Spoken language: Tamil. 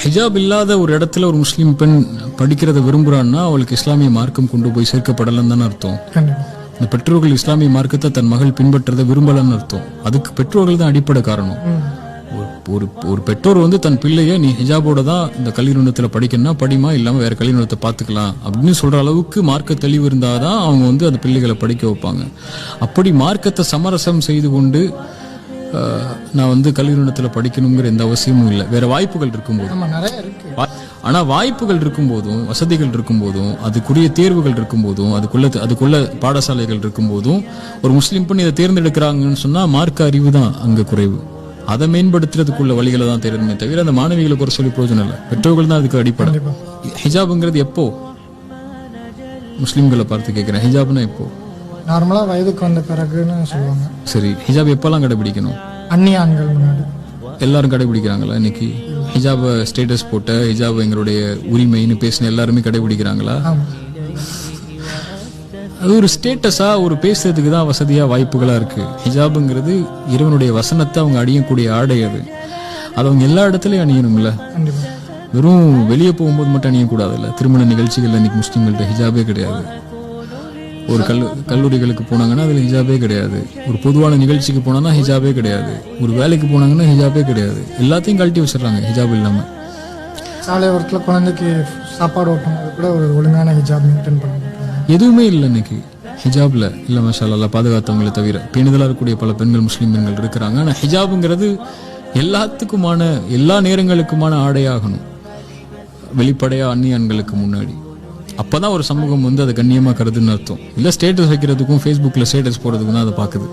ஹிஜாப் இல்லாத ஒரு இடத்துல ஒரு முஸ்லீம் பெண் படிக்கிறத விரும்புறான்னா அவளுக்கு இஸ்லாமிய மார்க்கம் கொண்டு போய் சேர்க்கப்படலன்னு தானே அர்த்தம். இந்த பெற்றோர்கள் இஸ்லாமிய மார்க்கத்தை தன் மகள் பின்பற்றதை விரும்பலன்னு அர்த்தம். அதுக்கு பெற்றோர்கள் தான் அடிப்படை காரணம். ஒரு பெற்றோர் வந்து தன் பிள்ளைய நீ ஹிஜாபோட தான் இந்த கல்வி நிறுவனத்துல படிக்கணும்னா படிமா, இல்லாம வேற கல்வி நிறுவனத்தை பாத்துக்கலாம் அப்படின்னு சொல்ற அளவுக்கு மார்க்க தெளிவு இருந்தாதான் அவங்க வந்து அந்த பிள்ளைகளை படிக்க வைப்பாங்க. அப்படி மார்க்கத்தை சமரசம் செய்து கொண்டு நான் வந்து கல்வி நிறுவனத்துல படிக்கணுங்கிற எந்த அவசியமும் இல்லை. வேற வாய்ப்புகள் இருக்கும்போது, ஆனா வாய்ப்புகள் இருக்கும் போதும், வசதிகள் இருக்கும் போதும், அதுக்குரிய தேர்வுகள் இருக்கும் போதும், அதுக்குள்ள பாடசாலைகள் இருக்கும் போதும் ஒரு முஸ்லீம் பெண் இதை தேர்ந்தெடுக்கிறாங்கன்னு சொன்னா மார்க்க அறிவு தான் அங்க குறைவு. அதை மேம்படுத்துறதுக்குள்ள வழிகளை தான் தேடணுமே தவிர அந்த மாணவிகளுக்கு ஒரு சொல்லி பிரயோஜனம் இல்லை. பெற்றோர்கள் தான் அதுக்கு அடிப்படை. ஹிஜாப்ங்கிறது எப்போ முஸ்லீம்களை பார்த்து கேட்கிறேன், ஹிஜாப்னா எப்போ? நார்மலா வயதுக்கு வந்த பிறகுன்னு சொல்லுவாங்க. சரி, ஹிஜாப் எப்பெல்லாம் கடைபிடிக்கணும்? அந்நிய ஆண்கள் முன்னாடி. எல்லாரும் கடைபிடிக்கிறாங்களா இன்னைக்கு? ஹிஜாப் ஸ்டேட்டஸ் போட்ட, ஹிஜாப் எங்களுடைய உரிமைன்னு பேசின எல்லாருமே கடைபிடிக்கிறாங்களா? அது ஒரு ஸ்டேட்டஸா, ஒரு பேசுறதுக்கு தான் வசதியா வாய்ப்புகளா இருக்கு. ஹிஜாப்ங்கிறது இறைவனுடைய வசனத்தை அவங்க அணியக்கூடிய ஆடை. அது அவங்க எல்லா இடத்துலயும் அணியணும்ல. வெறும் வெளியே போகும்போது மட்டும் அணியக்கூடாதுல்ல. திருமண நிகழ்ச்சிகள் இன்னைக்கு முஸ்லீம்கள்ட்ட ஹிஜாபே கிடையாது. ஒரு கல்லூரிகளுக்கு போனாங்கன்னா அதுல ஹிஜாபே கிடையாது. ஒரு பொதுவான நிகழ்ச்சிக்கு போனா ஹிஜாபே கிடையாது. ஒரு வேலைக்கு போனாங்கன்னா ஹிஜாபே கிடையாது. எல்லாத்தையும் கழட்டி வச்சிடறாங்க ஹிஜாப் இல்லாம. சாலை ஓரத்துல குழந்தைக்கு சாப்பாடு ஓட்டும்போது கூட ஒரு ஒழுங்கான ஹிஜாப் மெயின்டைன் பண்ண எதுவுமே இல்லை இன்னைக்கு ஹிஜாப்ல. இல்ல மாஷா அல்லாஹ் பாதுகாத்தவங்களை தவிர பேணுதலா இருக்கக்கூடிய பல பெண்கள், முஸ்லீம் பெண்கள் இருக்கிறாங்க. ஆனா ஹிஜாப்ங்கிறது எல்லாத்துக்குமான, எல்லா நேரங்களுக்குமான ஆடையாகணும், வெளிப்படையா அந்நிய ஆண்களுக்கு முன்னாடி. அப்பதான் ஒரு சமூகம் வந்து அதை கண்ணியமா கருதுன்னு அர்த்தம். இல்ல ஸ்டேட்டஸ் வைக்கிறதுக்கும் ஃபேஸ்புக்ல ஸ்டேட்டஸ் போடுறதுக்கும் தான் அதை பாக்குது.